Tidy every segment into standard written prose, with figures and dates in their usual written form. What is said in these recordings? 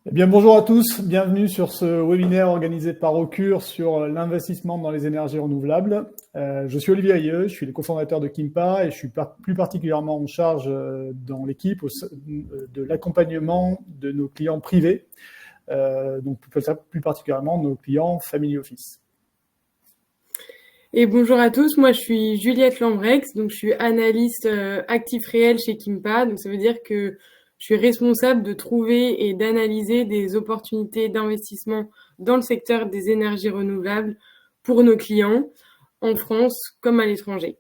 Eh bien, bonjour à tous, bienvenue sur ce webinaire organisé par Ocure sur l'investissement dans les énergies renouvelables. Je suis Olivier Ailleux, je suis le cofondateur de Kimpa et je suis plus particulièrement en charge dans l'équipe de l'accompagnement de nos clients privés, donc plus particulièrement nos clients Family Office. Et bonjour à tous, moi je suis Juliette Lambrex, donc je suis analyste actif réel chez Kimpa, donc ça veut dire que je suis responsable de trouver et d'analyser des opportunités d'investissement dans le secteur des énergies renouvelables pour nos clients, en France comme à l'étranger.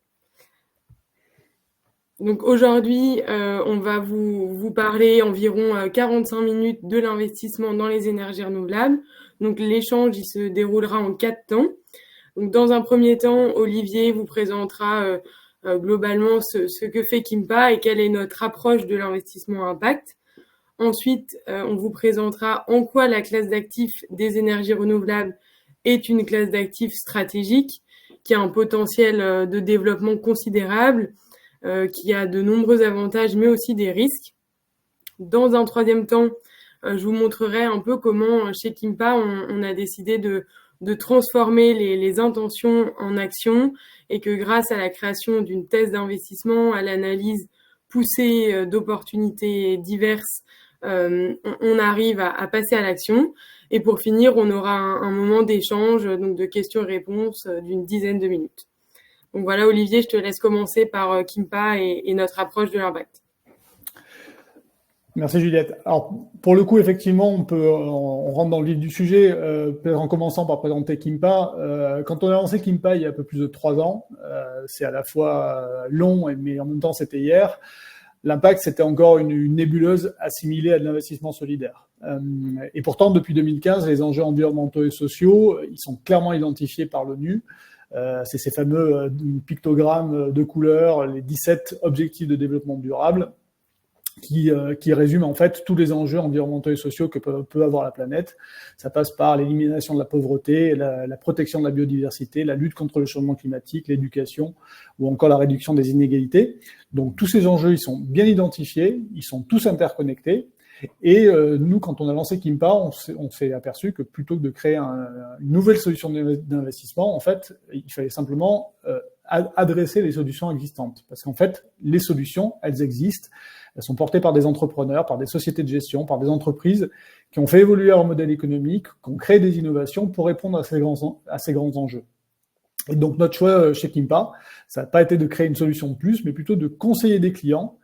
Donc aujourd'hui, on va vous parler environ 45 minutes de l'investissement dans les énergies renouvelables. Donc l'échange, il se déroulera en 4 temps. Donc, dans un premier temps, Olivier vous présentera globalement ce que fait Kimpa et quelle est notre approche de l'investissement à impact. Ensuite, on vous présentera en quoi la classe d'actifs des énergies renouvelables est une classe d'actifs stratégique qui a un potentiel de développement considérable, qui a de nombreux avantages mais aussi des risques. Dans un troisième temps, je vous montrerai un peu comment chez Kimpa on a décidé de transformer les intentions en actions et que grâce à la création d'une thèse d'investissement, à l'analyse poussée d'opportunités diverses, on arrive à passer à l'action. Et pour finir, on aura un moment d'échange, donc de questions-réponses d'une dizaine de minutes. Donc voilà, Olivier, je te laisse commencer par Kimpa et notre approche de l'impact. Merci Juliette. Alors pour le coup, effectivement, on rentre dans le vif du sujet, peut-être en commençant par présenter Kimpa. Quand on a lancé Kimpa il y a un peu plus de 3 ans, c'est à la fois long, mais en même temps c'était hier. L'impact, c'était encore une nébuleuse assimilée à de l'investissement solidaire. Et pourtant, depuis 2015, les enjeux environnementaux et sociaux, ils sont clairement identifiés par l'ONU. C'est ces fameux pictogrammes de couleurs, les 17 objectifs de développement durable, qui résume en fait tous les enjeux environnementaux et sociaux que peut avoir la planète. Ça passe par l'élimination de la pauvreté, la protection de la biodiversité, la lutte contre le changement climatique, l'éducation ou encore la réduction des inégalités. Donc tous ces enjeux, ils sont bien identifiés, ils sont tous interconnectés. Et nous, quand on a lancé Kimpa, on s'est aperçu que plutôt que de créer une nouvelle solution d'investissement, en fait, il fallait simplement adresser les solutions existantes. Parce qu'en fait, les solutions, elles existent. Elles sont portées par des entrepreneurs, par des sociétés de gestion, par des entreprises qui ont fait évoluer leur modèle économique, qui ont créé des innovations pour répondre à ces grands enjeux. Et donc, notre choix chez Kimpa, ça n'a pas été de créer une solution de plus, mais plutôt de conseiller des clients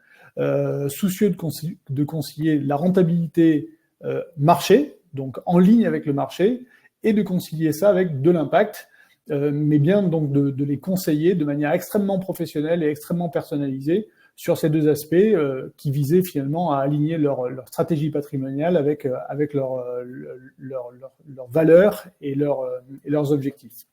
soucieux de concilier la rentabilité marché, donc en ligne avec le marché, et de concilier ça avec de l'impact, mais bien donc de les conseiller de manière extrêmement professionnelle et extrêmement personnalisée sur ces deux aspects qui visaient finalement à aligner leur stratégie patrimoniale avec leurs valeurs et leurs objectifs.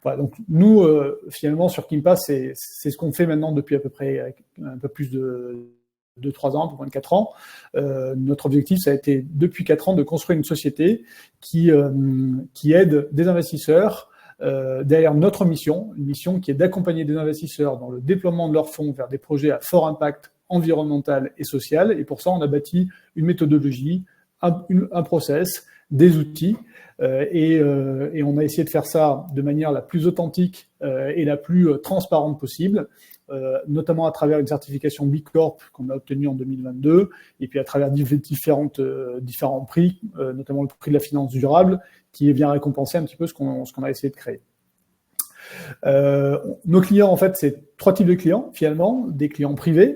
Voilà, donc nous, finalement, sur Kimpa, c'est ce qu'on fait maintenant depuis à peu près un peu plus de 3 ans, un peu moins de 4 ans. Notre objectif, ça a été, depuis 4 ans, de construire une société qui aide des investisseurs derrière notre mission, une mission qui est d'accompagner des investisseurs dans le déploiement de leurs fonds vers des projets à fort impact environnemental et social. Et pour ça, on a bâti une méthodologie, un process, des outils, et on a essayé de faire ça de manière la plus authentique et la plus transparente possible, notamment à travers une certification B Corp qu'on a obtenue en 2022, et puis à travers différents prix, notamment le prix de la finance durable, qui vient récompenser un petit peu ce qu'on a essayé de créer. Nos clients, en fait, c'est 3 types de clients, finalement. Des clients privés,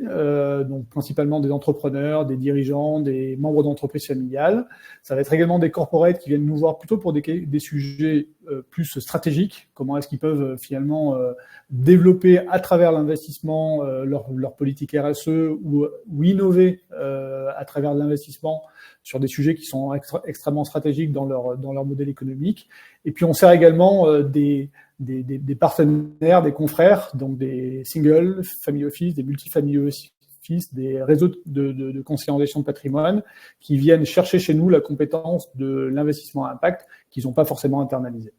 donc principalement des entrepreneurs, des dirigeants, des membres d'entreprises familiales. Ça va être également des corporates qui viennent nous voir plutôt pour des sujets plus stratégiques. Comment est-ce qu'ils peuvent finalement développer à travers l'investissement leur politique RSE ou innover à travers l'investissement sur des sujets qui sont extrêmement stratégiques dans leur modèle économique. Et puis on sert également des partenaires, des confrères, donc des single family office, des multi-family office, des réseaux de conseillers en gestion de patrimoine qui viennent chercher chez nous la compétence de l'investissement à impact qu'ils n'ont pas forcément internalisé.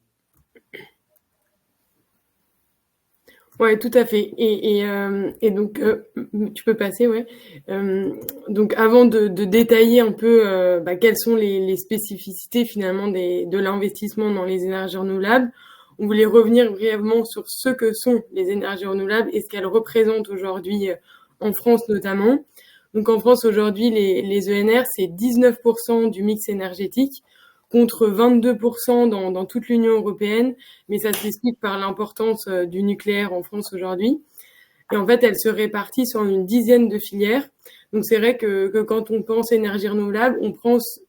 Ouais, tout à fait. Et donc, tu peux passer, ouais. Donc, avant de détailler un peu quelles sont les spécificités finalement de l'investissement dans les énergies renouvelables, on voulait revenir brièvement sur ce que sont les énergies renouvelables et ce qu'elles représentent aujourd'hui en France notamment. Donc, en France aujourd'hui, les ENR, c'est 19% du mix énergétique contre 22% dans toute l'Union européenne, mais ça s'explique par l'importance du nucléaire en France aujourd'hui. Et en fait, elle se répartit sur une dizaine de filières. Donc c'est vrai que quand on pense énergie renouvelable,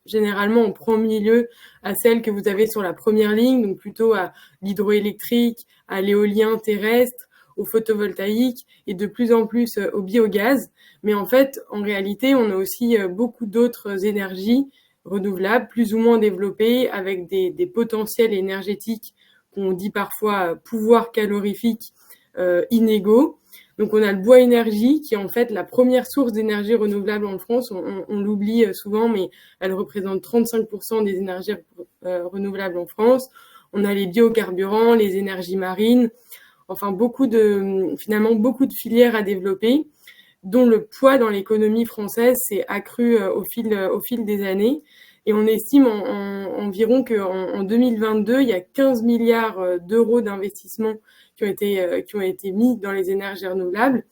généralement on prend milieu à celle que vous avez sur la première ligne, donc plutôt à l'hydroélectrique, à l'éolien terrestre, au photovoltaïque et de plus en plus au biogaz. Mais en fait, en réalité, on a aussi beaucoup d'autres énergies renouvelables, plus ou moins développées, avec des potentiels énergétiques qu'on dit parfois pouvoir calorifique inégaux. Donc on a le bois énergie qui est en fait la première source d'énergie renouvelable en France. On l'oublie souvent, mais elle représente 35% des énergies renouvelables en France. On a les biocarburants, les énergies marines, enfin finalement beaucoup de filières à développer, dont le poids dans l'économie française s'est accru au fil des années. Et on estime environ qu'en 2022, il y a 15 milliards d'euros d'investissement qui ont été mis dans les énergies renouvelables.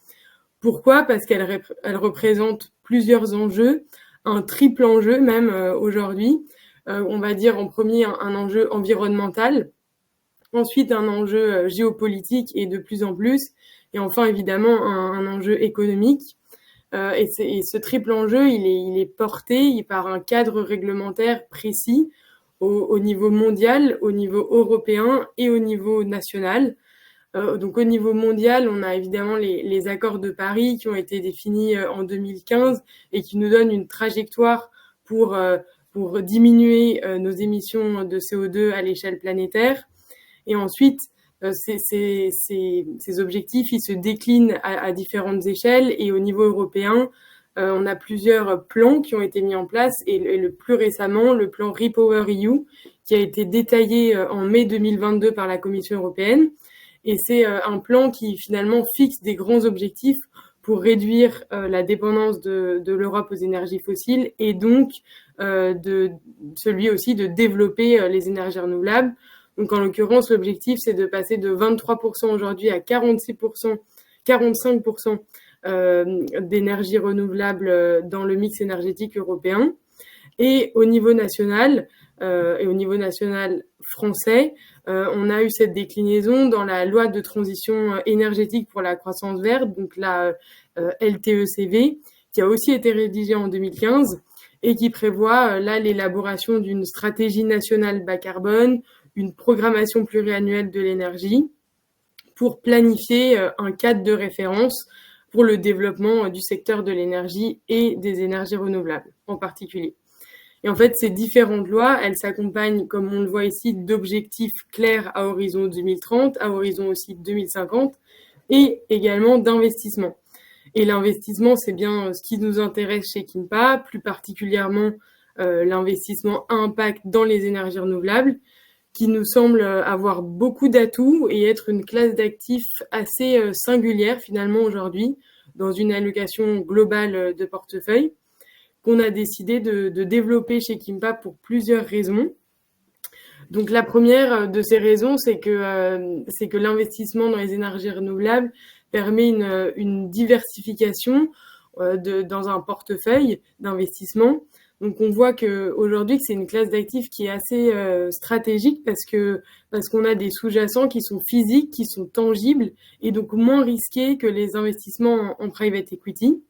Pourquoi? Parce qu'elles représentent plusieurs enjeux, un triple enjeu même aujourd'hui. On va dire en premier un enjeu environnemental, ensuite un enjeu géopolitique et de plus en plus, et enfin évidemment un enjeu économique. Et ce triple enjeu, il est porté par un cadre réglementaire précis au niveau mondial, au niveau européen et au niveau national. Donc au niveau mondial, on a évidemment les accords de Paris qui ont été définis en 2015 et qui nous donnent une trajectoire pour diminuer nos émissions de CO2 à l'échelle planétaire. Et ensuite, ces objectifs, ils se déclinent à différentes échelles. Et au niveau européen, on a plusieurs plans qui ont été mis en place. Et le plus récemment, le plan REPowerEU, qui a été détaillé en mai 2022 par la Commission européenne. Et c'est un plan qui finalement fixe des grands objectifs pour réduire la dépendance de l'Europe aux énergies fossiles et donc celui aussi de développer les énergies renouvelables. Donc, en l'occurrence, l'objectif, c'est de passer de 23% aujourd'hui à 46%, 45% d'énergie renouvelable dans le mix énergétique européen. Et au niveau national français, on a eu cette déclinaison dans la loi de transition énergétique pour la croissance verte, donc la LTECV, qui a aussi été rédigée en 2015 et qui prévoit là l'élaboration d'une stratégie nationale bas carbone, une programmation pluriannuelle de l'énergie pour planifier un cadre de référence pour le développement du secteur de l'énergie et des énergies renouvelables en particulier. Et en fait, ces différentes lois, elles s'accompagnent, comme on le voit ici, d'objectifs clairs à horizon 2030, à horizon aussi 2050, et également d'investissement. Et l'investissement, c'est bien ce qui nous intéresse chez Kimpa, plus particulièrement l'investissement à impact dans les énergies renouvelables, qui nous semble avoir beaucoup d'atouts et être une classe d'actifs assez singulière finalement aujourd'hui dans une allocation globale de portefeuille qu'on a décidé de développer chez Kimpa pour plusieurs raisons. Donc la première de ces raisons, c'est que l'investissement dans les énergies renouvelables permet une diversification dans un portefeuille d'investissement. Donc on voit qu'aujourd'hui c'est une classe d'actifs qui est assez stratégique parce qu'on a des sous-jacents qui sont physiques, qui sont tangibles et donc moins risqués que les investissements en private equity.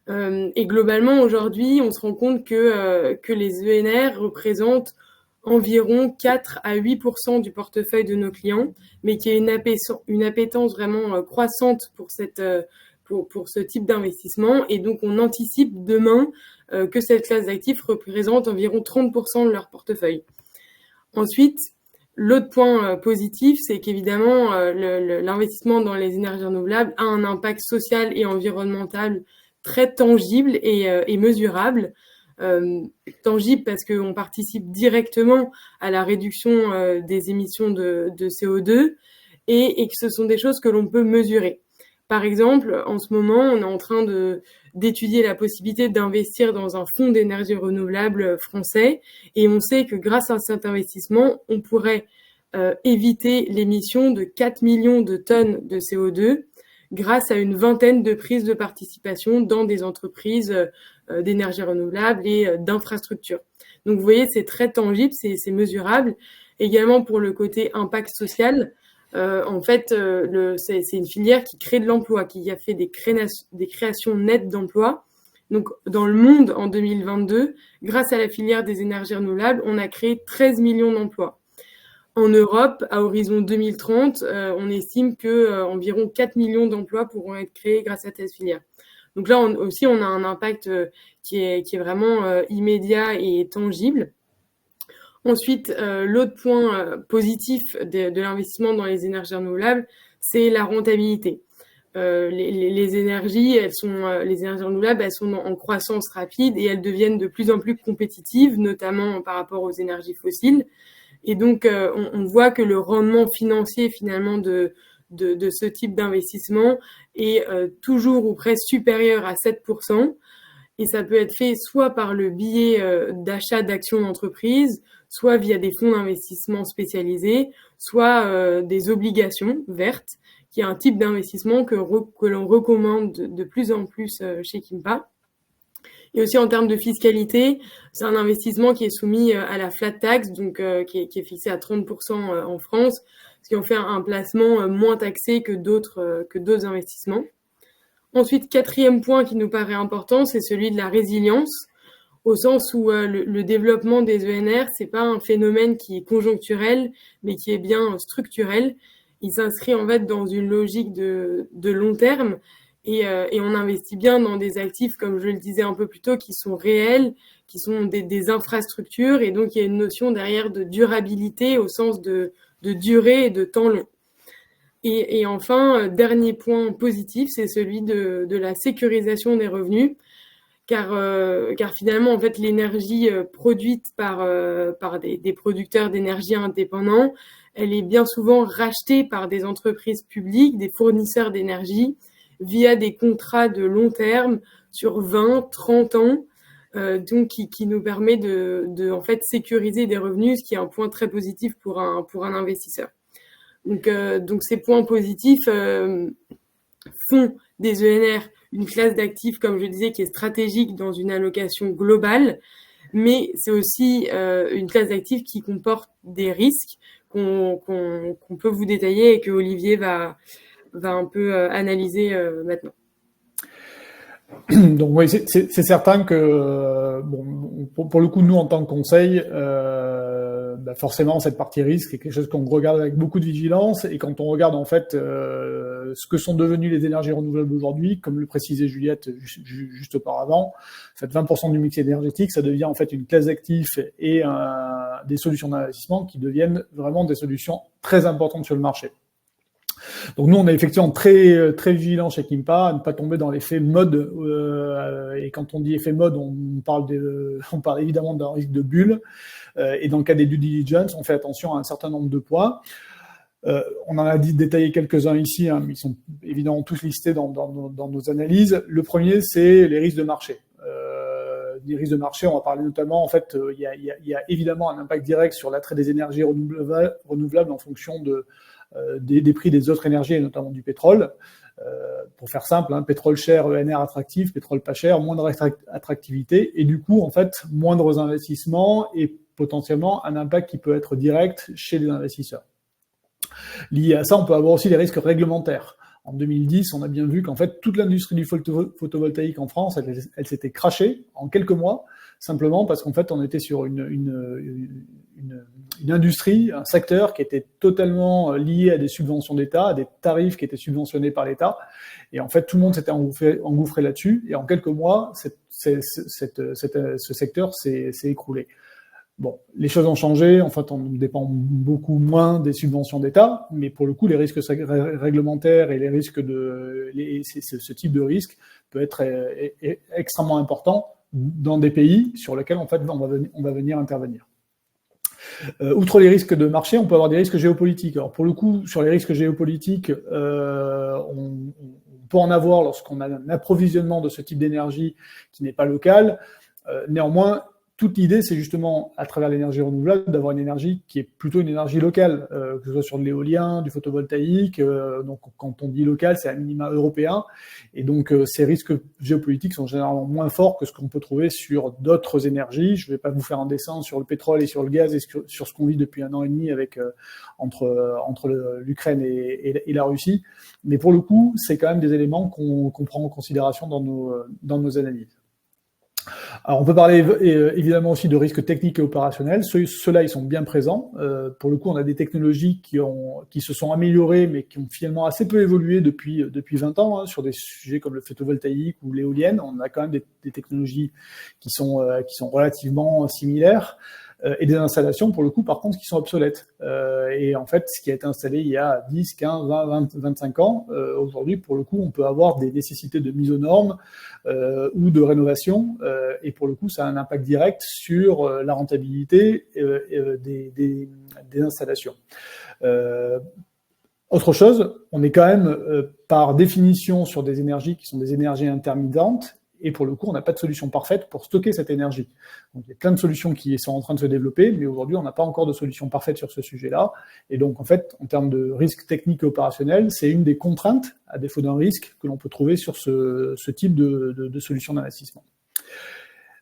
Et globalement aujourd'hui on se rend compte que les ENR représentent environ 4 à 8% du portefeuille de nos clients, mais qu'il y a une appétence vraiment croissante pour ce type d'investissement. Et donc, on anticipe demain que cette classe d'actifs représente environ 30% de leur portefeuille. Ensuite, l'autre point positif, c'est qu'évidemment, l'investissement dans les énergies renouvelables a un impact social et environnemental très tangible et mesurable. Tangible parce qu'on participe directement à la réduction des émissions de CO2 et que ce sont des choses que l'on peut mesurer. Par exemple, en ce moment, on est en train d'étudier la possibilité d'investir dans un fonds d'énergie renouvelable français, et on sait que grâce à cet investissement, on pourrait éviter l'émission de 4 millions de tonnes de CO2 grâce à une vingtaine de prises de participation dans des entreprises d'énergie renouvelable et d'infrastructures. Donc vous voyez, c'est très tangible, c'est mesurable. Également pour le côté impact social, en fait, c'est une filière qui crée de l'emploi, qui a fait des créations nettes d'emplois. Donc, dans le monde, en 2022, grâce à la filière des énergies renouvelables, on a créé 13 millions d'emplois. En Europe, à horizon 2030, on estime que environ 4 millions d'emplois pourront être créés grâce à cette filière. Donc là, on a un impact qui est vraiment immédiat et tangible. Ensuite, l'autre point positif de l'investissement dans les énergies renouvelables, c'est la rentabilité. Les énergies renouvelables, elles sont en croissance rapide et elles deviennent de plus en plus compétitives, notamment par rapport aux énergies fossiles. Et donc, on voit que le rendement financier finalement de ce type d'investissement est toujours ou presque supérieur à 7%. Et ça peut être fait soit par le biais d'achat d'actions d'entreprise, soit via des fonds d'investissement spécialisés, soit des obligations vertes, qui est un type d'investissement que l'on recommande de plus en plus chez Kimpa. Et aussi en termes de fiscalité, c'est un investissement qui est soumis à la flat tax, donc qui est fixé à 30% en France, ce qui en fait un placement moins taxé que d'autres investissements. Ensuite, quatrième point qui nous paraît important, c'est celui de la résilience, au sens où le développement des ENR, c'est pas un phénomène qui est conjoncturel, mais qui est bien structurel. Il s'inscrit en fait dans une logique de long terme et on investit bien dans des actifs, comme je le disais un peu plus tôt, qui sont réels, qui sont des infrastructures, et donc il y a une notion derrière de durabilité au sens de durée et de temps long. Et enfin, dernier point positif, c'est celui de la sécurisation des revenus, car finalement, en fait, l'énergie produite par des producteurs d'énergie indépendants, elle est bien souvent rachetée par des entreprises publiques, des fournisseurs d'énergie, via des contrats de long terme sur 20, 30 ans, donc qui nous permet de en fait sécuriser des revenus, ce qui est un point très positif pour un investisseur. Donc ces points positifs font des ENR une classe d'actifs, comme je disais, qui est stratégique dans une allocation globale, mais c'est aussi une classe d'actifs qui comporte des risques qu'on peut vous détailler et que Olivier va un peu analyser maintenant. Donc oui, c'est certain que pour le coup, nous en tant que conseil, forcément cette partie risque est quelque chose qu'on regarde avec beaucoup de vigilance, et quand on regarde en fait ce que sont devenues les énergies renouvelables aujourd'hui, comme le précisait Juliette juste auparavant, en fait 20% du mix énergétique, ça devient en fait une classe d'actifs et des solutions d'investissement qui deviennent vraiment des solutions très importantes sur le marché. Donc nous, on est effectivement très très vigilants chez Kimpa à ne pas tomber dans l'effet mode. Et quand on dit effet mode, on parle évidemment d'un risque de bulle. Et dans le cas des due diligence, on fait attention à un certain nombre de points. On en a détaillé quelques-uns ici, hein, mais ils sont évidemment tous listés dans nos analyses. Le premier, c'est les risques de marché. Des risques de marché, on va parler notamment, en fait, il y a évidemment un impact direct sur l'attrait des énergies renouvelables en fonction des prix des autres énergies, et notamment du pétrole. Pour faire simple, hein, pétrole cher, ENR attractif, pétrole pas cher, moindre attractivité, et du coup, en fait, moindres investissements et potentiellement un impact qui peut être direct chez les investisseurs. Lié à ça, on peut avoir aussi les risques réglementaires. En 2010, on a bien vu qu'en fait, toute l'industrie du photovoltaïque en France, elle s'était crashée en quelques mois, simplement parce qu'en fait, on était sur une industrie, un secteur qui était totalement lié à des subventions d'État, à des tarifs qui étaient subventionnés par l'État. Et en fait, tout le monde s'était engouffré là-dessus. Et en quelques mois, ce secteur s'est écroulé. Bon, les choses ont changé. En fait, on dépend beaucoup moins des subventions d'État, mais pour le coup, les risques réglementaires et les risques ce type de risque peut être extrêmement important dans des pays sur lesquels en fait on va venir intervenir. Outre les risques de marché, on peut avoir des risques géopolitiques. Alors pour le coup, sur les risques géopolitiques, on peut en avoir lorsqu'on a un approvisionnement de ce type d'énergie qui n'est pas local. Néanmoins, toute l'idée, c'est justement, à travers l'énergie renouvelable, d'avoir une énergie qui est plutôt une énergie locale, que ce soit sur de l'éolien, du photovoltaïque. Donc, quand on dit local, c'est à minima européen. Et donc, ces risques géopolitiques sont généralement moins forts que ce qu'on peut trouver sur d'autres énergies. Je ne vais pas vous faire un dessin sur le pétrole et sur le gaz et sur ce qu'on vit depuis 1 an et demi avec entre l'Ukraine et la Russie. Mais pour le coup, c'est quand même des éléments qu'on prend en considération dans nos analyses. Alors, on peut parler évidemment aussi de risques techniques et opérationnels. Ceux-là, ils sont bien présents. Pour le coup, on a des technologies qui se sont améliorées, mais qui ont finalement assez peu évolué depuis 20 ans, hein, sur des sujets comme le photovoltaïque ou l'éolienne. On a quand même des technologies qui sont relativement similaires. Et des installations, pour le coup, par contre, qui sont obsolètes. Et en fait, ce qui a été installé il y a 10, 15, 20, 20 25 ans, aujourd'hui, pour le coup, on peut avoir des nécessités de mise aux normes ou de rénovation. Et pour le coup, ça a un impact direct sur la rentabilité des installations. Autre chose, on est quand même, par définition, sur des énergies qui sont des énergies intermittentes. Et pour le coup, on n'a pas de solution parfaite pour stocker cette énergie. Donc, il y a plein de solutions qui sont en train de se développer, mais aujourd'hui, on n'a pas encore de solution parfaite sur ce sujet-là. Et donc, en fait, en termes de risque technique et opérationnel, c'est une des contraintes, à défaut d'un risque, que l'on peut trouver sur ce type de solution d'investissement.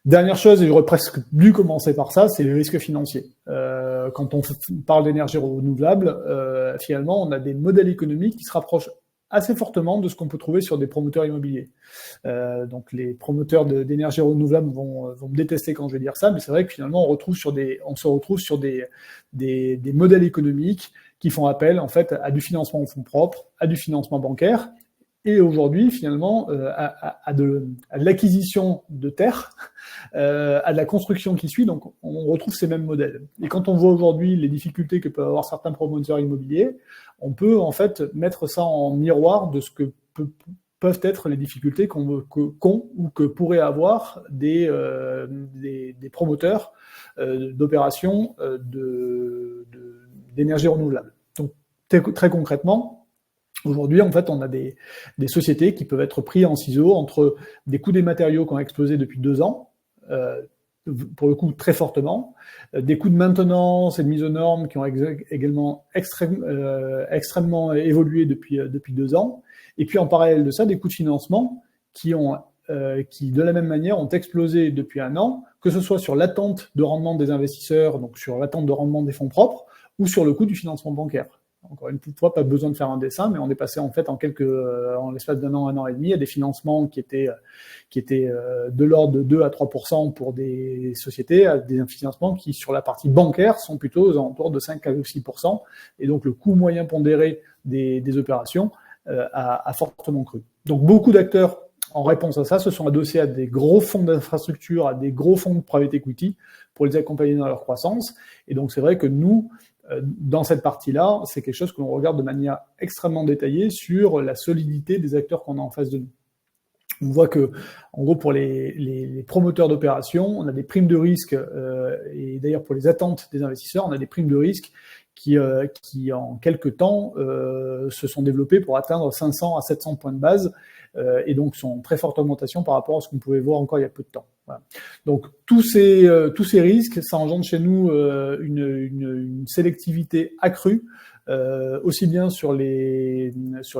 Dernière chose, et j'aurais presque dû commencer par ça, c'est les risques financiers. Quand on parle d'énergie renouvelable, finalement, on a des modèles économiques qui se rapprochent assez fortement de ce qu'on peut trouver sur des promoteurs immobiliers. Donc les promoteurs d'énergie renouvelable vont me détester quand je vais dire ça, mais c'est vrai que finalement on se retrouve sur des modèles économiques qui font appel en fait à du financement en fonds propres, à du financement bancaire, et aujourd'hui finalement à de l'acquisition de terres, à de la construction qui suit. Donc on retrouve ces mêmes modèles. Et quand on voit aujourd'hui les difficultés que peuvent avoir certains promoteurs immobiliers, on peut en fait mettre ça en miroir de ce que peuvent être les difficultés qu'ont ou que pourraient avoir des promoteurs d'opérations d'énergie renouvelable. Donc très concrètement, aujourd'hui, en fait, on a des sociétés qui peuvent être prises en ciseaux entre des coûts des matériaux qui ont explosé depuis 2 ans, pour le coup très fortement, des coûts de maintenance et de mise aux normes qui ont également extrêmement évolué depuis 2 ans, et puis en parallèle de ça, des coûts de financement qui de la même manière ont explosé depuis 1 an, que ce soit sur l'attente de rendement des investisseurs, donc sur l'attente de rendement des fonds propres, ou sur le coût du financement bancaire. Encore une fois, pas besoin de faire un dessin, mais on est passé en fait en l'espace d'1 an, 1 an et demi, à des financements qui étaient de l'ordre de 2 à 3% pour des sociétés, à des financements qui, sur la partie bancaire, sont plutôt aux alentours de 5 à 6%. Et donc, le coût moyen pondéré des opérations a fortement cru. Donc, beaucoup d'acteurs, en réponse à ça, se sont adossés à des gros fonds d'infrastructure, à des gros fonds de private equity pour les accompagner dans leur croissance. Et donc, c'est vrai que nous, dans cette partie-là, c'est quelque chose que l'on regarde de manière extrêmement détaillée sur la solidité des acteurs qu'on a en face de nous. On voit que, en gros, pour les promoteurs d'opérations, on a des primes de risque, et d'ailleurs pour les attentes des investisseurs, on a des primes de risque qui en quelques temps, se sont développées pour atteindre 500 à 700 points de base, et donc sont en très forte augmentation par rapport à ce qu'on pouvait voir encore il y a peu de temps. Voilà. Donc tous ces risques, ça engendre chez nous une sélectivité accrue, aussi bien sur les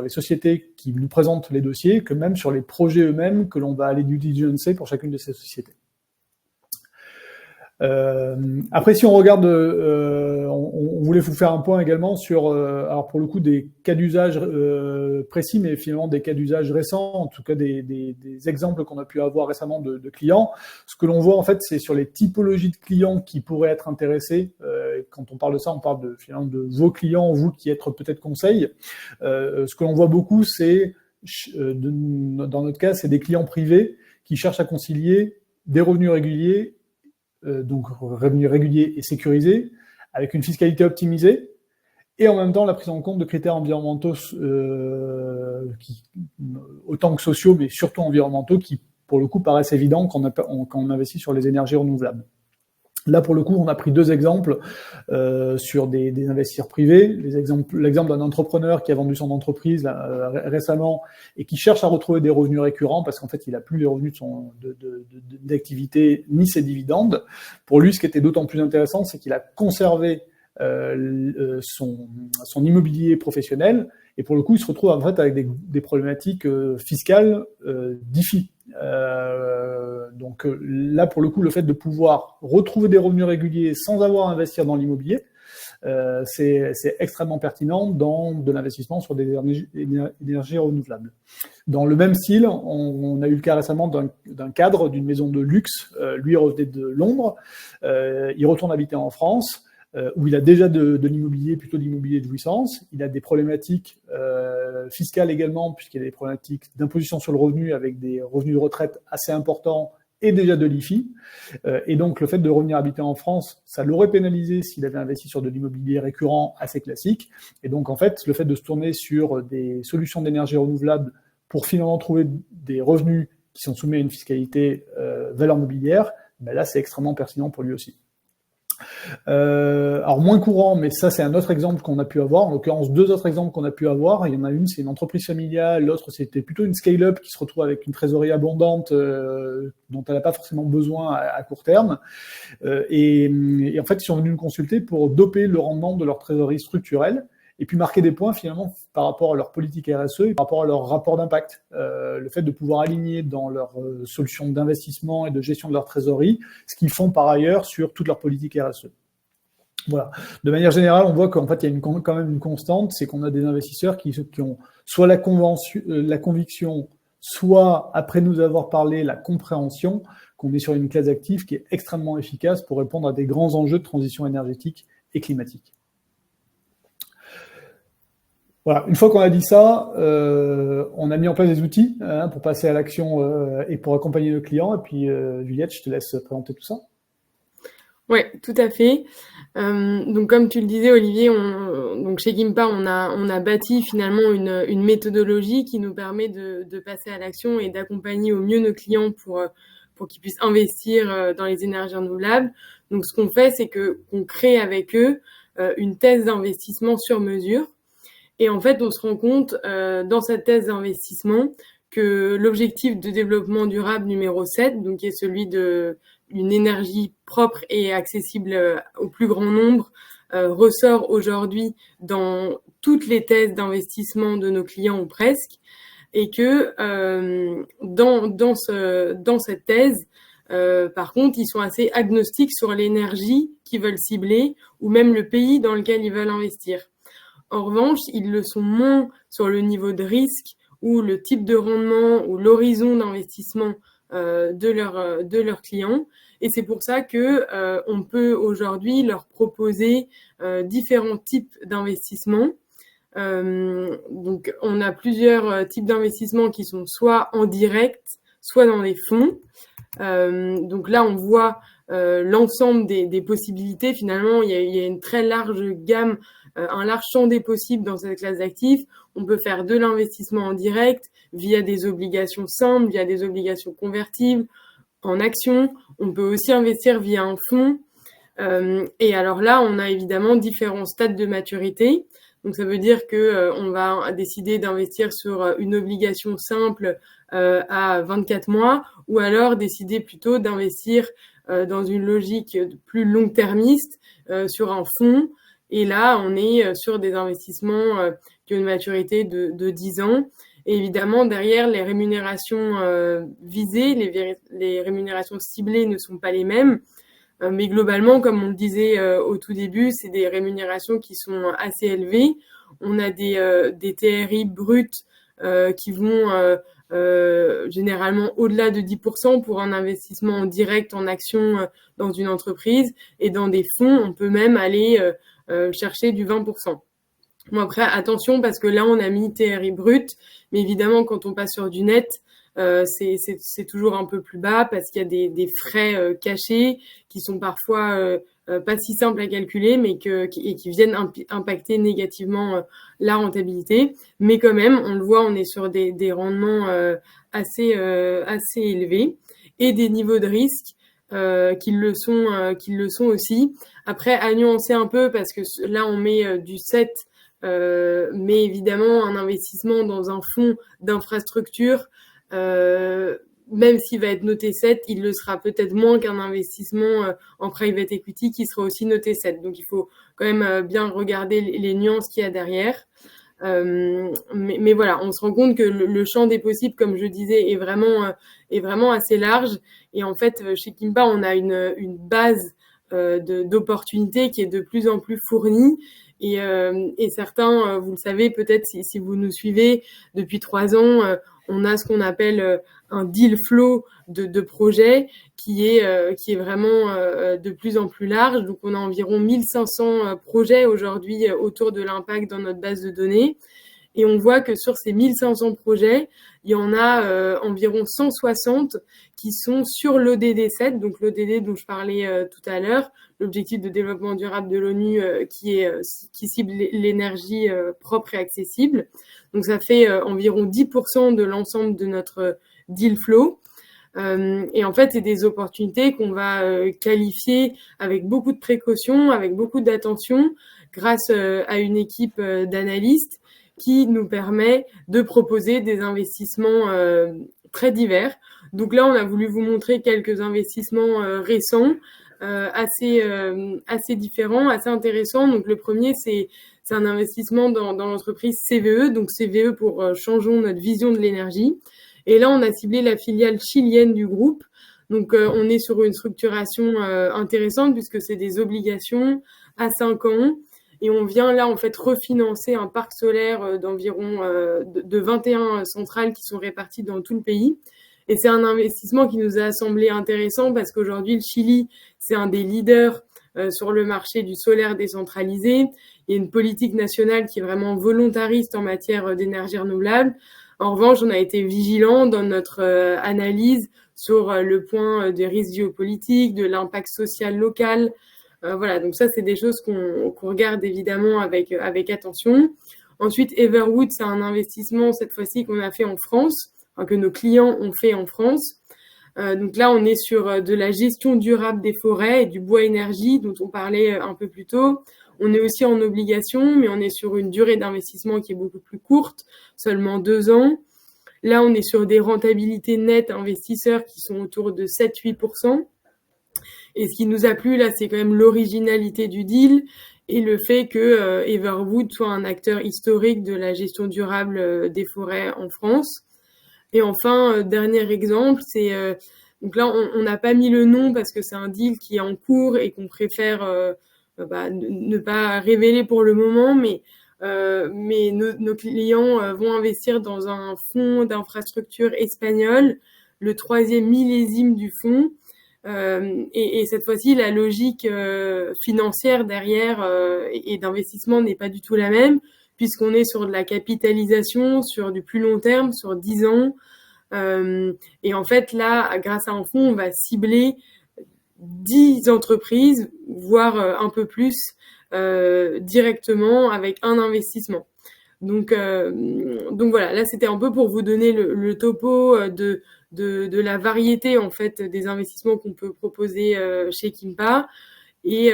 sociétés qui nous présentent les dossiers que même sur les projets eux-mêmes que l'on va aller due diligencer pour chacune de ces sociétés. Après, si on regarde, on voulait vous faire un point également sur, alors pour le coup, des cas d'usage précis, mais finalement des cas d'usage récents, en tout cas des exemples qu'on a pu avoir récemment de clients. Ce que l'on voit en fait, c'est sur les typologies de clients qui pourraient être intéressés. Quand on parle de ça, on parle finalement de vos clients, vous qui êtes peut-être conseil. Ce que l'on voit beaucoup, c'est, dans notre cas, c'est des clients privés qui cherchent à concilier des revenus réguliers, donc revenus réguliers et sécurisés, avec une fiscalité optimisée, et en même temps la prise en compte de critères environnementaux autant que sociaux, mais surtout environnementaux, qui pour le coup paraissent évidents quand on investit sur les énergies renouvelables. Là, pour le coup, on a pris 2 exemples sur des investisseurs privés. L'exemple d'un entrepreneur qui a vendu son entreprise là, récemment et qui cherche à retrouver des revenus récurrents parce qu'en fait, il n'a plus les revenus d'activité ni ses dividendes. Pour lui, ce qui était d'autant plus intéressant, c'est qu'il a conservé son immobilier professionnel et pour le coup, il se retrouve en fait avec des problématiques fiscales difficiles. Donc là, pour le coup, le fait de pouvoir retrouver des revenus réguliers sans avoir à investir dans l'immobilier, c'est extrêmement pertinent dans de l'investissement sur des énergies renouvelables. Dans le même style, on a eu le cas récemment d'un cadre d'une maison de luxe. Lui revenait de Londres, il retourne habiter en France, où il a déjà de l'immobilier, plutôt de l'immobilier de jouissance. Il a des problématiques fiscales également, puisqu'il y a des problématiques d'imposition sur le revenu avec des revenus de retraite assez importants et déjà de l'IFI. Et donc, le fait de revenir habiter en France, ça l'aurait pénalisé s'il avait investi sur de l'immobilier récurrent assez classique. Et donc, en fait, le fait de se tourner sur des solutions d'énergie renouvelable pour finalement trouver des revenus qui sont soumis à une fiscalité valeur mobilière, ben là, c'est extrêmement pertinent pour lui aussi. Alors moins courant, mais ça c'est un autre exemple qu'on a pu avoir. En l'occurrence, 2 autres exemples qu'on a pu avoir. Il y en a une, c'est une entreprise familiale. L'autre, c'était plutôt une scale-up qui se retrouve avec une trésorerie abondante dont elle n'a pas forcément besoin à court terme. Et en fait, ils sont venus nous consulter pour doper le rendement de leur trésorerie structurelle et puis marquer des points finalement par rapport à leur politique RSE et par rapport à leur rapport d'impact. Le fait de pouvoir aligner dans leur solution d'investissement et de gestion de leur trésorerie ce qu'ils font par ailleurs sur toute leur politique RSE. Voilà. De manière générale, on voit qu'en fait, il y a quand même une constante, c'est qu'on a des investisseurs qui ont soit la conviction, soit, après nous avoir parlé, la compréhension qu'on est sur une classe d'actifs qui est extrêmement efficace pour répondre à des grands enjeux de transition énergétique et climatique. Voilà, une fois qu'on a dit ça, on a mis en place des outils pour passer à l'action et pour accompagner nos clients. Et puis, Juliette, je te laisse présenter tout ça. Oui, tout à fait. Donc, comme tu le disais, Olivier, donc chez Gimpa, on a bâti finalement une méthodologie qui nous permet de passer à l'action et d'accompagner au mieux nos clients pour qu'ils puissent investir dans les énergies renouvelables. Donc, ce qu'on fait, c'est qu'on crée avec eux une thèse d'investissement sur mesure. Et en fait, on se rend compte dans cette thèse d'investissement que l'objectif de développement durable numéro 7, donc qui est celui d'une énergie propre et accessible au plus grand nombre, ressort aujourd'hui dans toutes les thèses d'investissement de nos clients ou presque, et que dans cette thèse, par contre, ils sont assez agnostiques sur l'énergie qu'ils veulent cibler ou même le pays dans lequel ils veulent investir. En revanche, ils le sont moins sur le niveau de risque ou le type de rendement ou l'horizon d'investissement de leurs clients. Et c'est pour ça que on peut aujourd'hui leur proposer différents types d'investissements. Donc, on a plusieurs types d'investissements qui sont soit en direct, soit dans les fonds. Donc là, on voit l'ensemble des possibilités. Finalement, il y a une très large gamme, un large champ des possibles dans cette classe d'actifs. On peut faire de l'investissement en direct via des obligations simples, via des obligations convertibles, en actions. On peut aussi investir via un fonds. Et alors là, on a évidemment différents stades de maturité. Donc ça veut dire que on va décider d'investir sur une obligation simple à 24 mois, ou alors décider plutôt d'investir dans une logique plus long-termiste sur un fonds. Et là, on est sur des investissements qui ont une maturité de 10 ans. Et évidemment, derrière, les rémunérations visées, les rémunérations ciblées ne sont pas les mêmes. Mais globalement, comme on le disait au tout début, c'est des rémunérations qui sont assez élevées. On a des TRI bruts qui vont généralement au-delà de 10% pour un investissement en direct en action dans une entreprise. Et dans des fonds, on peut même aller chercher du 20%. Bon, après, attention, parce que là, on a mis TRI brut, mais évidemment, quand on passe sur du net, c'est toujours un peu plus bas parce qu'il y a des frais cachés qui sont parfois pas si simples à calculer, mais qui viennent impacter négativement la rentabilité. Mais quand même, on le voit, on est sur des rendements assez élevés et des niveaux de risque qu'ils le sont aussi. Après, à nuancer un peu, parce que là, on met du 7, mais évidemment, un investissement dans un fonds d'infrastructure, même s'il va être noté 7, il le sera peut-être moins qu'un investissement en private equity qui sera aussi noté 7. Donc, il faut quand même bien regarder les nuances qu'il y a derrière. Mais voilà, on se rend compte que le champ des possibles, comme je disais, est vraiment assez large. Et en fait, chez Kimpa, on a une base d'opportunités qui est de plus en plus fournie. Et certains, vous le savez peut-être si vous nous suivez depuis 3 ans, on a ce qu'on appelle un deal flow de projets qui est vraiment de plus en plus large. Donc, on a environ 1500 projets aujourd'hui autour de l'impact dans notre base de données. Et on voit que sur ces 1500 projets, il y en a environ 160 qui sont sur l'ODD 7, donc l'ODD dont je parlais tout à l'heure, l'objectif de développement durable de l'ONU qui cible l'énergie propre et accessible. Donc ça fait environ 10% de l'ensemble de notre deal flow. Et en fait, c'est des opportunités qu'on va qualifier avec beaucoup de précautions, avec beaucoup d'attention, grâce à une équipe d'analystes qui nous permet de proposer des investissements très divers. Donc là, on a voulu vous montrer quelques investissements récents, assez différents, assez intéressants. Donc le premier, c'est un investissement dans l'entreprise CVE, donc CVE pour Changeons notre vision de l'énergie. Et là, on a ciblé la filiale chilienne du groupe. Donc, on est sur une structuration intéressante puisque c'est des obligations à 5 ans. Et on vient là, en fait, refinancer un parc solaire d'environ de 21 centrales qui sont réparties dans tout le pays. Et c'est un investissement qui nous a semblé intéressant parce qu'aujourd'hui, le Chili, c'est un des leaders sur le marché du solaire décentralisé. Il y a une politique nationale qui est vraiment volontariste en matière d'énergie renouvelable. En revanche, on a été vigilant dans notre analyse sur le point des risques géopolitiques, de l'impact social local. Voilà, donc ça, c'est des choses qu'on regarde évidemment avec attention. Ensuite, Everwood, c'est un investissement cette fois-ci qu'on a fait en France, enfin, que nos clients ont fait en France. Donc là, on est sur de la gestion durable des forêts et du bois énergie dont on parlait un peu plus tôt. On est aussi en obligation, mais on est sur une durée d'investissement qui est beaucoup plus courte, seulement 2 ans. Là, on est sur des rentabilités nettes investisseurs qui sont autour de 7-8%. Et ce qui nous a plu, là, c'est quand même l'originalité du deal et le fait que Everwood soit un acteur historique de la gestion durable des forêts en France. Et enfin, dernier exemple, c'est donc là, on n'a pas mis le nom parce que c'est un deal qui est en cours et qu'on préfère ne pas révéler pour le moment, mais nos clients vont investir dans un fonds d'infrastructure espagnol, le 3e millésime du fonds. Et cette fois-ci, la logique financière derrière et d'investissement n'est pas du tout la même, puisqu'on est sur de la capitalisation, sur du plus long terme, sur 10 ans. Et en fait, là, grâce à un fonds, on va cibler 10 entreprises, voire un peu plus, directement avec un investissement. Donc voilà, là, c'était un peu pour vous donner le topo de la variété en fait des investissements qu'on peut proposer chez Kimpa. Et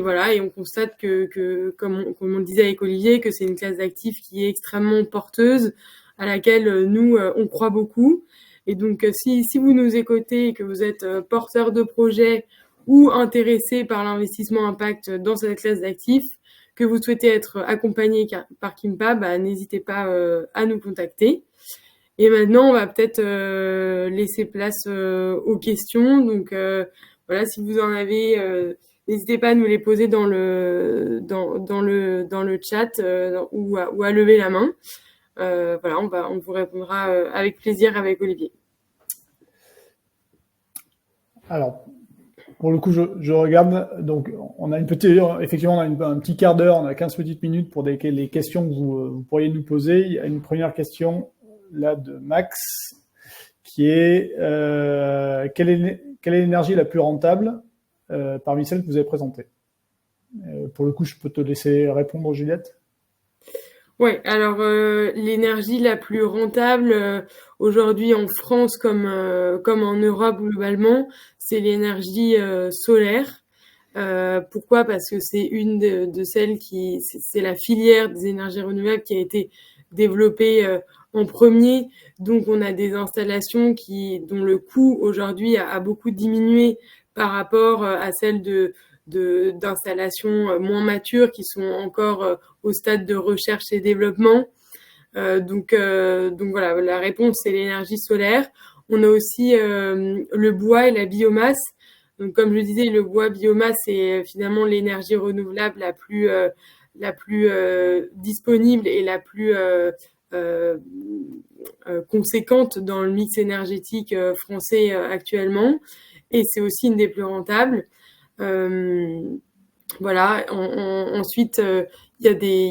voilà, et on constate que comme on le disait avec Olivier, que c'est une classe d'actifs qui est extrêmement porteuse, à laquelle nous on croit beaucoup. Et donc si vous nous écoutez et que vous êtes porteur de projet ou intéressé par l'investissement impact dans cette classe d'actifs, que vous souhaitez être accompagné par Kimpa, n'hésitez pas à nous contacter. Et maintenant, on va peut-être laisser place aux questions. Donc voilà, si vous en avez, n'hésitez pas à nous les poser dans le chat ou à lever la main. Voilà, on vous répondra avec plaisir avec Olivier. Alors, pour le coup, je regarde. Donc, on a effectivement, on a un petit quart d'heure, on a 15 petites minutes pour les questions que vous pourriez nous poser. Il y a une première question là de Max qui est quelle est l'énergie la plus rentable parmi celles que vous avez présentées? Pour le coup, je peux te laisser répondre, Juliette. Ouais, alors l'énergie la plus rentable aujourd'hui en France comme en Europe globalement, c'est l'énergie solaire. Pourquoi? Parce que c'est une de celles c'est la filière des énergies renouvelables qui a été développée en premier. Donc on a des installations dont le coût aujourd'hui a beaucoup diminué par rapport à celles d'installations moins matures qui sont encore au stade de recherche et développement. Donc voilà, la réponse c'est l'énergie solaire. On a aussi le bois et la biomasse. Donc comme je le disais, le bois biomasse c'est finalement l'énergie renouvelable la plus disponible et la plus euh, conséquente dans le mix énergétique français actuellement. Et c'est aussi une des plus rentables. Euh, voilà. Ensuite, il y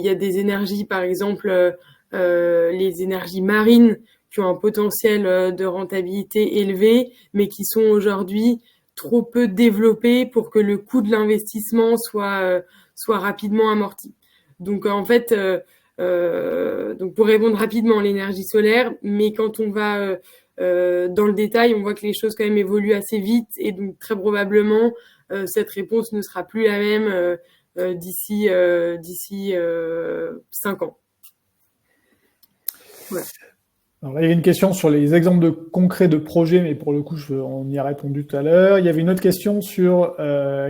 a des énergies, par exemple, les énergies marines qui ont un potentiel de rentabilité élevé, mais qui sont aujourd'hui trop peu développées pour que le coût de l'investissement soit rapidement amorti. Donc, en fait, donc pour répondre rapidement, l'énergie solaire, mais quand on va dans le détail, on voit que les choses quand même évoluent assez vite et donc très probablement cette réponse ne sera plus la même d'ici 5 ans. Voilà. Alors là, il y avait une question sur les exemples concrets de projets, mais pour le coup, on y a répondu tout à l'heure. Il y avait une autre question sur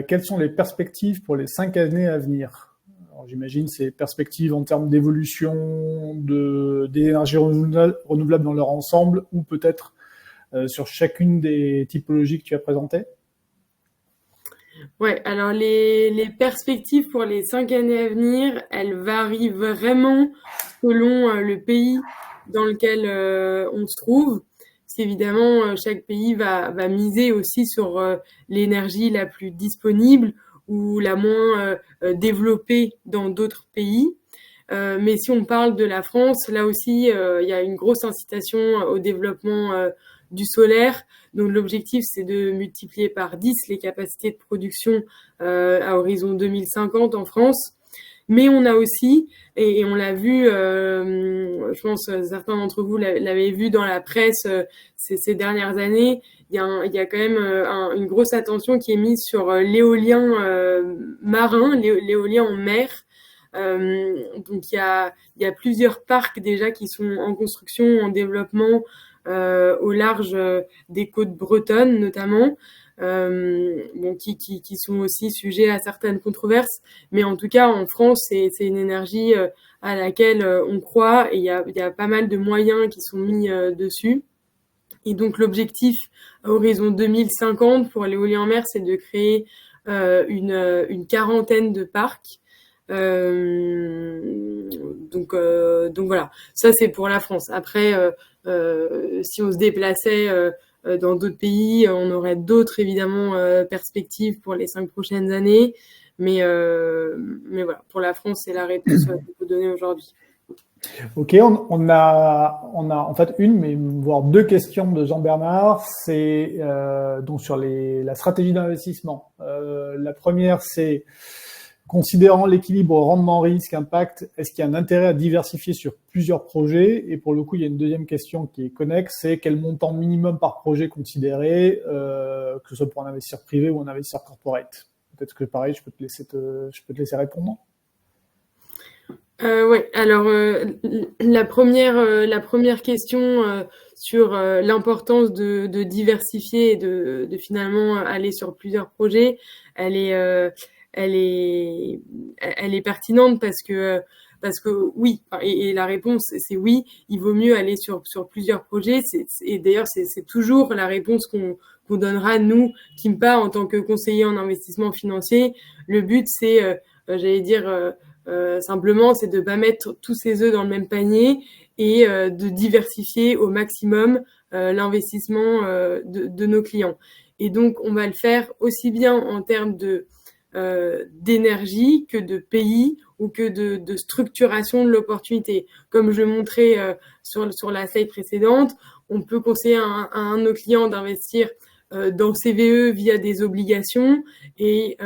quelles sont les perspectives pour les 5 années à venir. Alors, j'imagine ces perspectives en termes d'évolution des énergies renouvelables dans leur ensemble, ou peut-être sur chacune des typologies que tu as présentées. Ouais, alors les perspectives pour les 5 années à venir, elles varient vraiment selon le pays dans lequel on se trouve. Parce qu'évidemment, chaque pays va miser aussi sur l'énergie la plus disponible ou la moins développée dans d'autres pays. Mais si on parle de la France, là aussi, il y a une grosse incitation au développement du solaire. Donc l'objectif, c'est de multiplier par 10 les capacités de production à horizon 2050 en France. Mais on a aussi, et on l'a vu, je pense certains d'entre vous l'avaient vu dans la presse ces dernières années, il y a quand même une grosse attention qui est mise sur l'éolien marin, l'éolien en mer. Donc il y a plusieurs parcs déjà qui sont en construction, en développement au large des côtes bretonnes notamment, bon, qui sont aussi sujets à certaines controverses. Mais en tout cas, en France, c'est une énergie à laquelle on croit et il y a pas mal de moyens qui sont mis dessus. Et donc l'objectif à horizon 2050 pour l'éolien en mer, c'est de créer une quarantaine de parcs. Donc voilà, ça c'est pour la France. Après, si on se déplaçait dans d'autres pays, on aurait d'autres évidemment perspectives pour les 5 prochaines années. Mais voilà, pour la France, c'est la réponse qu'on peut donner aujourd'hui. Ok, on a en fait une, mais voire deux questions de Jean-Bernard. C'est donc sur la stratégie d'investissement. La première, c'est considérant l'équilibre rendement-risque, impact, est-ce qu'il y a un intérêt à diversifier sur plusieurs projets? Et pour le coup, il y a une deuxième question qui est connexe, c'est quel montant minimum par projet considéré, que ce soit pour un investisseur privé ou un investisseur corporate? Peut-être que pareil, je peux te laisser répondre. Oui, alors la première question sur l'importance de diversifier et de finalement aller sur plusieurs projets, elle est, euh, elle est pertinente parce que oui, et la réponse c'est oui, il vaut mieux aller sur plusieurs projets. Et d'ailleurs c'est toujours la réponse qu'on donnera nous, Kimpa, en tant que conseiller en investissement financier. Le but c'est, j'allais dire simplement, c'est de pas mettre tous ses œufs dans le même panier et de diversifier au maximum l'investissement de nos clients. Et donc, on va le faire aussi bien en termes d'énergie que de pays ou que de structuration de l'opportunité. Comme je le montrais sur la slide précédente, on peut conseiller à un de nos clients d'investir dans le CVE via des obligations et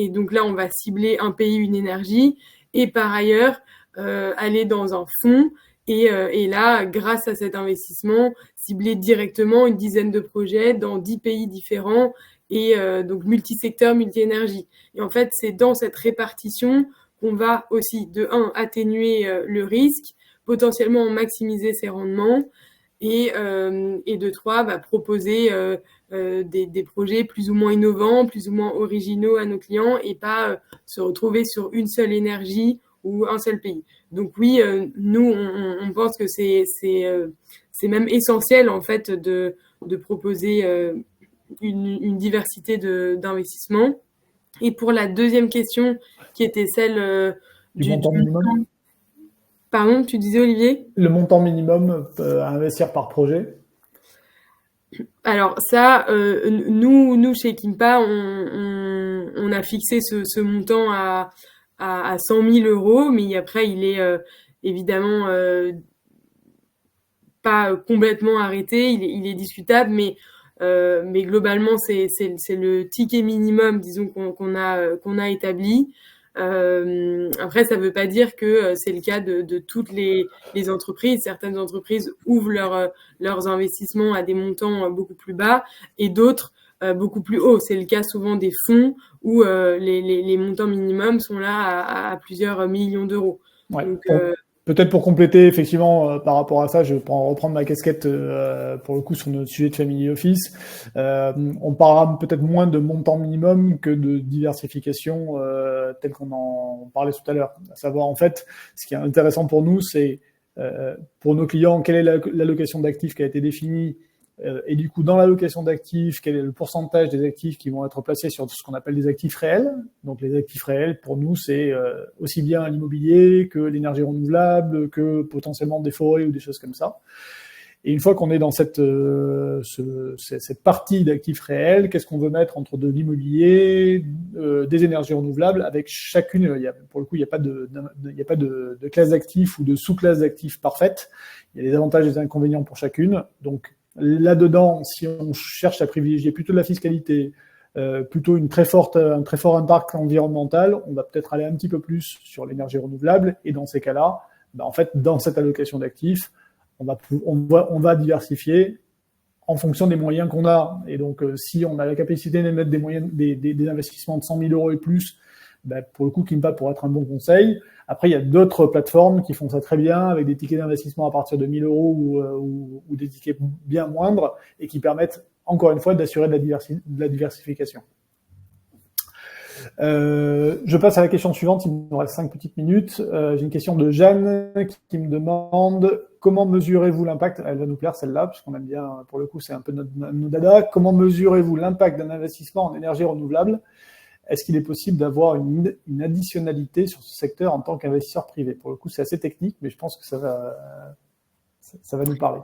donc là on va cibler un pays, une énergie et par ailleurs aller dans un fonds et là, grâce à cet investissement, cibler directement une dizaine de projets dans 10 pays différents et donc multisecteur, multi-énergie. Et en fait, c'est dans cette répartition qu'on va aussi, de un, atténuer le risque, potentiellement maximiser ses rendements et de trois, proposer des projets plus ou moins innovants, plus ou moins originaux à nos clients et pas se retrouver sur une seule énergie ou un seul pays. Donc oui, nous, on pense que c'est même essentiel en fait de proposer une diversité d'investissements. Et pour la deuxième question, qui était celle Du montant minimum. Pardon, tu disais Olivier? Le montant minimum à investir par projet. Alors ça, nous chez Kimpa, on a fixé ce montant à 100 000 euros, mais après il est évidemment pas complètement arrêté, il est discutable, mais globalement c'est le ticket minimum, disons qu'on a établi. Après, ça ne veut pas dire que c'est le cas de toutes les entreprises. Certaines entreprises ouvrent leurs investissements à des montants beaucoup plus bas et d'autres beaucoup plus hauts. C'est le cas souvent des fonds où les montants minimums sont là à plusieurs millions d'euros. Ouais. Donc, peut-être pour compléter, effectivement, par rapport à ça, je vais reprendre ma casquette pour le coup sur notre sujet de Family Office. On parlera peut-être moins de montant minimum que de diversification tel qu'on en parlait tout à l'heure. À savoir, en fait, ce qui est intéressant pour nous, c'est pour nos clients, quelle est l'allocation d'actifs qui a été définie et du coup, dans l'allocation d'actifs, quel est le pourcentage des actifs qui vont être placés sur ce qu'on appelle des actifs réels. Donc, les actifs réels, pour nous, c'est aussi bien l'immobilier que l'énergie renouvelable, que potentiellement des forêts ou des choses comme ça. Et une fois qu'on est dans cette partie d'actifs réels, qu'est-ce qu'on veut mettre entre de l'immobilier, des énergies renouvelables, avec chacune, pour le coup, il n'y a pas de classe d'actifs ou de sous-classe d'actifs parfaite. Il y a des avantages et des inconvénients pour chacune. Donc, là-dedans, si on cherche à privilégier plutôt de la fiscalité, plutôt un très fort impact environnemental, on va peut-être aller un petit peu plus sur l'énergie renouvelable. Et dans ces cas-là, en fait, dans cette allocation d'actifs, on va diversifier en fonction des moyens qu'on a. Et donc, si on a la capacité de mettre des investissements de 100 000 euros et plus, pour le coup, Kimpa pourrait être un bon conseil. Après, il y a d'autres plateformes qui font ça très bien avec des tickets d'investissement à partir de 1 000 euros ou des tickets bien moindres et qui permettent, encore une fois, d'assurer de la diversification. Je passe à la question suivante, il me reste 5 petites minutes. J'ai une question de Jeanne qui me demande comment mesurez-vous l'impact, elle va nous plaire celle-là, puisqu'on aime bien, pour le coup, c'est un peu notre dada. Comment mesurez-vous l'impact d'un investissement en énergie renouvelable? Est-ce qu'il est possible d'avoir une additionnalité sur ce secteur en tant qu'investisseur privé? Pour le coup, c'est assez technique, mais je pense que ça va nous parler.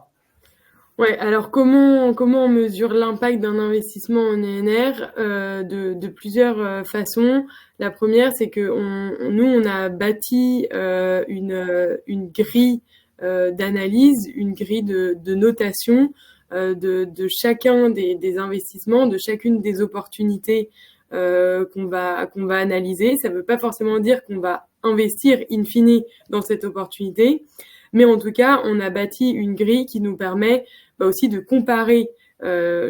Ouais, alors comment on mesure l'impact d'un investissement en ENR de plusieurs façons. La première, c'est que nous on a bâti une grille d'analyse, une grille de notation de chacun des investissements, de chacune des opportunités qu'on va analyser. Ça ne veut pas forcément dire qu'on va investir in fine dans cette opportunité, mais en tout cas, on a bâti une grille qui nous permet aussi de comparer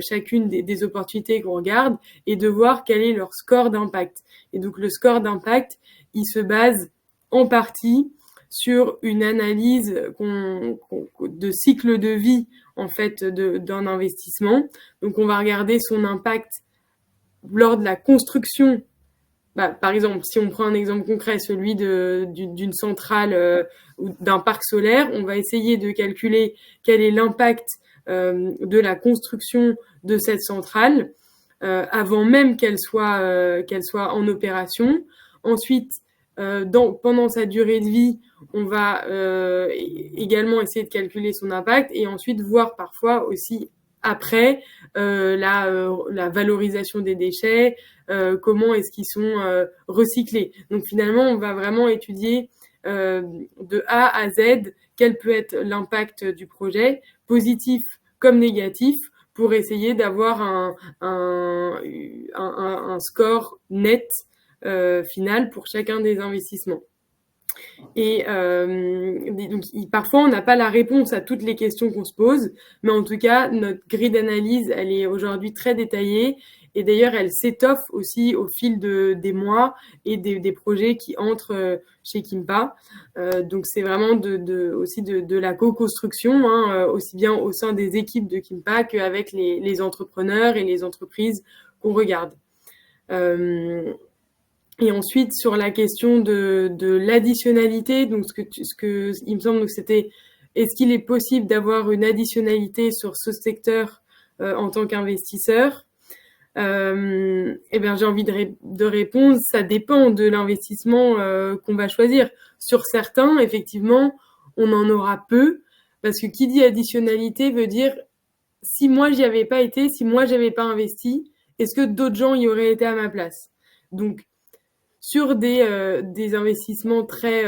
chacune des opportunités qu'on regarde et de voir quel est leur score d'impact. Et donc le score d'impact, il se base en partie sur une analyse de cycle de vie en fait d'un investissement. Donc on va regarder son impact lors de la construction. Par exemple, si on prend un exemple concret, celui d'une centrale ou d'un parc solaire, on va essayer de calculer quel est l'impact de la construction de cette centrale avant même qu'elle soit en opération. Ensuite, pendant sa durée de vie, on va également essayer de calculer son impact et ensuite voir parfois aussi après la valorisation des déchets, comment est-ce qu'ils sont recyclés. Donc finalement, on va vraiment étudier de A à Z quel peut être l'impact du projet, positif comme négatif, pour essayer d'avoir un score net final pour chacun des investissements. Et donc, parfois, on n'a pas la réponse à toutes les questions qu'on se pose, mais en tout cas, notre grille d'analyse, elle est aujourd'hui très détaillée. Et d'ailleurs, elle s'étoffe aussi au fil des mois et des projets qui entrent chez Kimpa. Donc, c'est vraiment aussi de la co-construction, hein, aussi bien au sein des équipes de Kimpa qu'avec les entrepreneurs et les entreprises qu'on regarde. Et ensuite, sur la question de l'additionnalité, donc il me semble que c'était, est-ce qu'il est possible d'avoir une additionnalité sur ce secteur en tant qu'investisseur? Eh bien, j'ai envie de répondre, ça dépend de l'investissement qu'on va choisir. Sur certains, effectivement, on en aura peu, parce que qui dit additionnalité veut dire, si moi j'y avais pas été, si moi j'avais pas investi, est-ce que d'autres gens y auraient été à ma place? Donc, sur des investissements très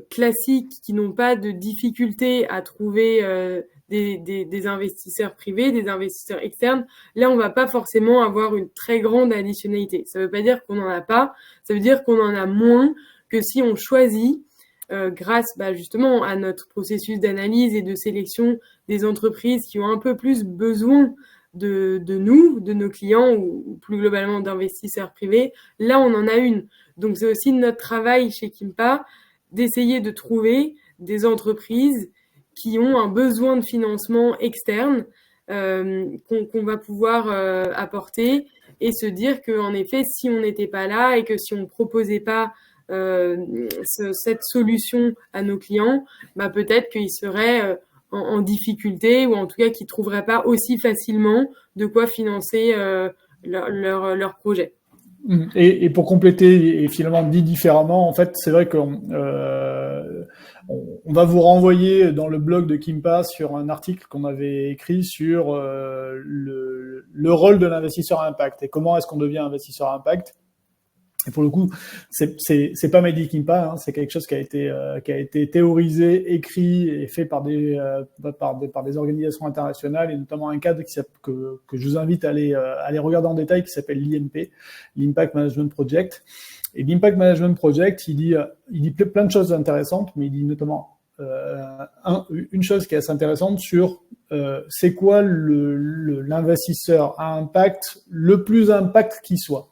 classiques qui n'ont pas de difficulté à trouver des investisseurs privés, des investisseurs externes, là, on va pas forcément avoir une très grande additionnalité. Ça veut pas dire qu'on n'en a pas, ça veut dire qu'on en a moins que si on choisit, grâce justement à notre processus d'analyse et de sélection des entreprises qui ont un peu plus besoin de nous, de nos clients ou plus globalement d'investisseurs privés, là, on en a une. Donc, c'est aussi notre travail chez Kimpa d'essayer de trouver des entreprises qui ont un besoin de financement externe qu'on va pouvoir apporter et se dire qu'en effet, si on n'était pas là et que si on ne proposait pas cette solution à nos clients, peut-être qu'ils seraient en difficulté ou en tout cas qu'ils ne trouveraient pas aussi facilement de quoi financer leur projet. Et pour compléter et finalement dit différemment, en fait, c'est vrai qu'on on va vous renvoyer dans le blog de Kimpa sur un article qu'on avait écrit sur le rôle de l'investisseur à impact et comment est-ce qu'on devient investisseur à impact. Et pour le coup, c'est pas Made in Kimpa, hein, c'est quelque chose qui a été théorisé, écrit et fait par des organisations internationales et notamment un cadre que je vous invite à aller regarder en détail qui s'appelle l'IMP, l'Impact Management Project. Et l'Impact Management Project, il dit plein de choses intéressantes, mais il dit notamment une chose qui est assez intéressante sur c'est quoi l'investisseur à impact le plus impact qui soit.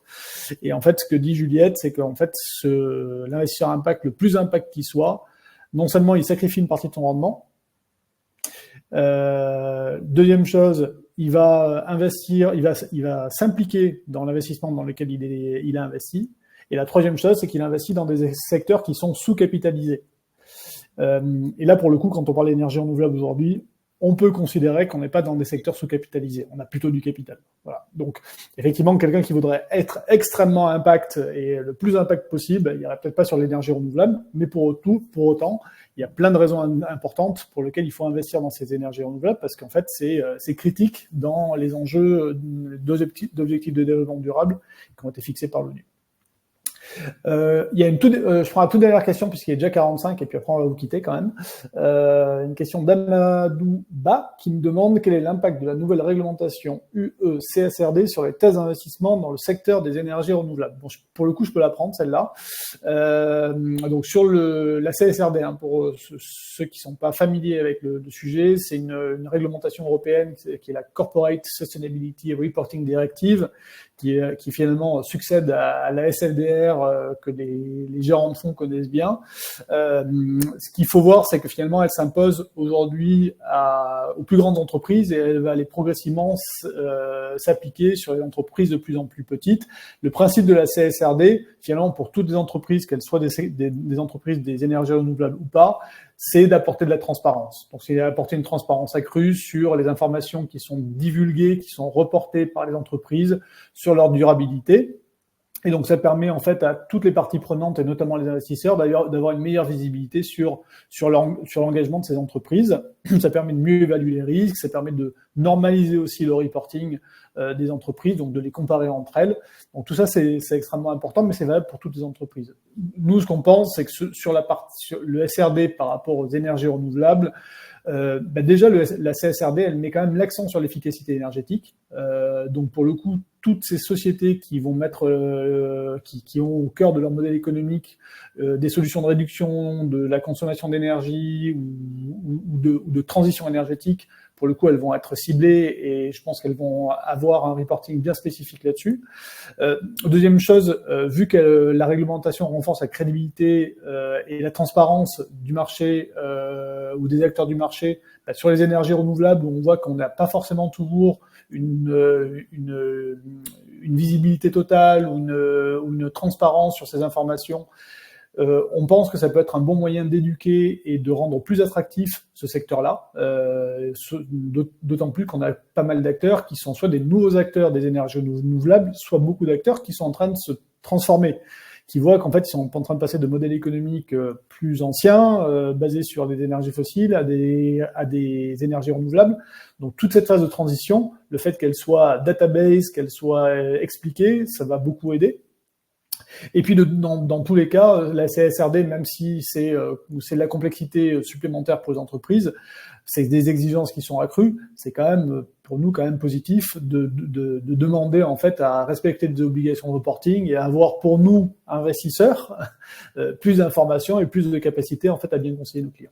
Et en fait, ce que dit Juliette, c'est qu'en fait, l'investisseur à impact le plus impact qui soit, non seulement il sacrifie une partie de son rendement, deuxième chose, il va investir, il va s'impliquer dans l'investissement dans lequel il a investi. Et la troisième chose, c'est qu'il investit dans des secteurs qui sont sous-capitalisés. Et là, pour le coup, quand on parle d'énergie renouvelable aujourd'hui, on peut considérer qu'on n'est pas dans des secteurs sous-capitalisés. On a plutôt du capital. Voilà. Donc, effectivement, quelqu'un qui voudrait être extrêmement impact et le plus impact possible, il irait peut-être pas sur l'énergie renouvelable, mais pour autant, il y a plein de raisons importantes pour lesquelles il faut investir dans ces énergies renouvelables parce qu'en fait, c'est critique dans les enjeux d'objectifs de développement durable qui ont été fixés par l'ONU. Il y a je prends la toute dernière question puisqu'il est déjà 45 et puis après on va vous quitter quand même. Une question d'Amadou Ba qui me demande quel est l'impact de la nouvelle réglementation UE-CSRD sur les thèses d'investissement dans le secteur des énergies renouvelables. Bon, pour le coup, je peux la prendre celle-là. Donc sur la CSRD, hein, pour ceux qui sont pas familiers avec le sujet, c'est une réglementation européenne qui est la Corporate Sustainability Reporting Directive, qui finalement succède à la SFDR que les gérants de fonds connaissent bien. Ce qu'il faut voir, c'est que finalement, elle s'impose aujourd'hui aux plus grandes entreprises et elle va aller progressivement s'appliquer sur les entreprises de plus en plus petites. Le principe de la CSRD, finalement, pour toutes les entreprises, qu'elles soient des entreprises des énergies renouvelables ou pas, c'est d'apporter de la transparence. Donc, c'est d'apporter une transparence accrue sur les informations qui sont divulguées, qui sont reportées par les entreprises sur leur durabilité. Et donc, ça permet en fait à toutes les parties prenantes, et notamment les investisseurs, d'avoir une meilleure visibilité sur l'engagement de ces entreprises. Ça permet de mieux évaluer les risques, ça permet de normaliser aussi le reporting des entreprises, donc de les comparer entre elles. Donc tout ça, c'est extrêmement important, mais c'est valable pour toutes les entreprises. Nous, ce qu'on pense, c'est que sur le SRD par rapport aux énergies renouvelables, déjà la CSRD, elle met quand même l'accent sur l'efficacité énergétique. Donc pour le coup, toutes ces sociétés qui vont qui ont au cœur de leur modèle économique des solutions de réduction de la consommation d'énergie ou de transition énergétique, pour le coup, elles vont être ciblées et je pense qu'elles vont avoir un reporting bien spécifique là-dessus. Deuxième chose, vu que la réglementation renforce la crédibilité et la transparence du marché ou des acteurs du marché, sur les énergies renouvelables, on voit qu'on n'a pas forcément toujours une visibilité totale ou une transparence sur ces informations. On pense que ça peut être un bon moyen d'éduquer et de rendre plus attractif ce secteur-là, d'autant plus qu'on a pas mal d'acteurs qui sont soit des nouveaux acteurs des énergies renouvelables, soit beaucoup d'acteurs qui sont en train de se transformer, qui voient qu'en fait ils sont en train de passer de modèles économiques plus anciens, basés sur des énergies fossiles, à des énergies renouvelables. Donc toute cette phase de transition, le fait qu'elle soit database, qu'elle soit expliquée, ça va beaucoup aider. Et puis dans tous les cas, la CSRD, même si c'est de la complexité supplémentaire pour les entreprises, c'est des exigences qui sont accrues, c'est quand même pour nous quand même positif de demander en fait à respecter des obligations de reporting et à avoir pour nous investisseurs plus d'informations et plus de capacité en fait à bien conseiller nos clients.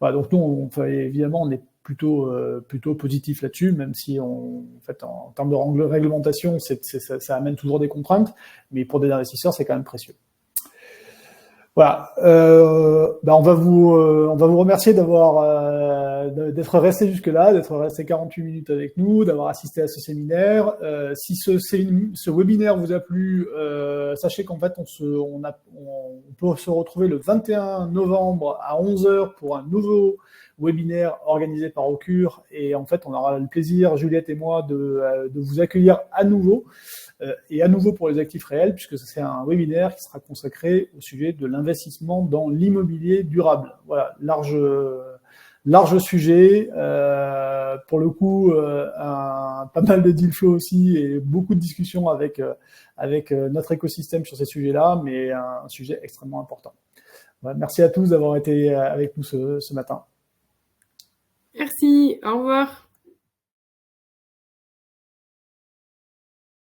Voilà, donc nous évidemment on est plutôt positif là-dessus, même si en termes de réglementation, ça amène toujours des contraintes, mais pour des investisseurs, c'est quand même précieux. Voilà. On va vous remercier d'être resté jusque-là, d'être resté 48 minutes avec nous, d'avoir assisté à ce séminaire. Si ce webinaire vous a plu, sachez qu'en fait on peut se retrouver le 21 novembre à 11h pour un nouveau webinaire organisé par Occur, et en fait on aura le plaisir, Juliette et moi, de vous accueillir à nouveau, et à nouveau pour les actifs réels, puisque c'est un webinaire qui sera consacré au sujet de l'investissement dans l'immobilier durable. Voilà, large sujet, pour le coup pas mal de deal flow aussi et beaucoup de discussions avec notre écosystème sur ces sujets-là, mais un sujet extrêmement important. Voilà, merci à tous d'avoir été avec nous ce matin. Merci, au revoir.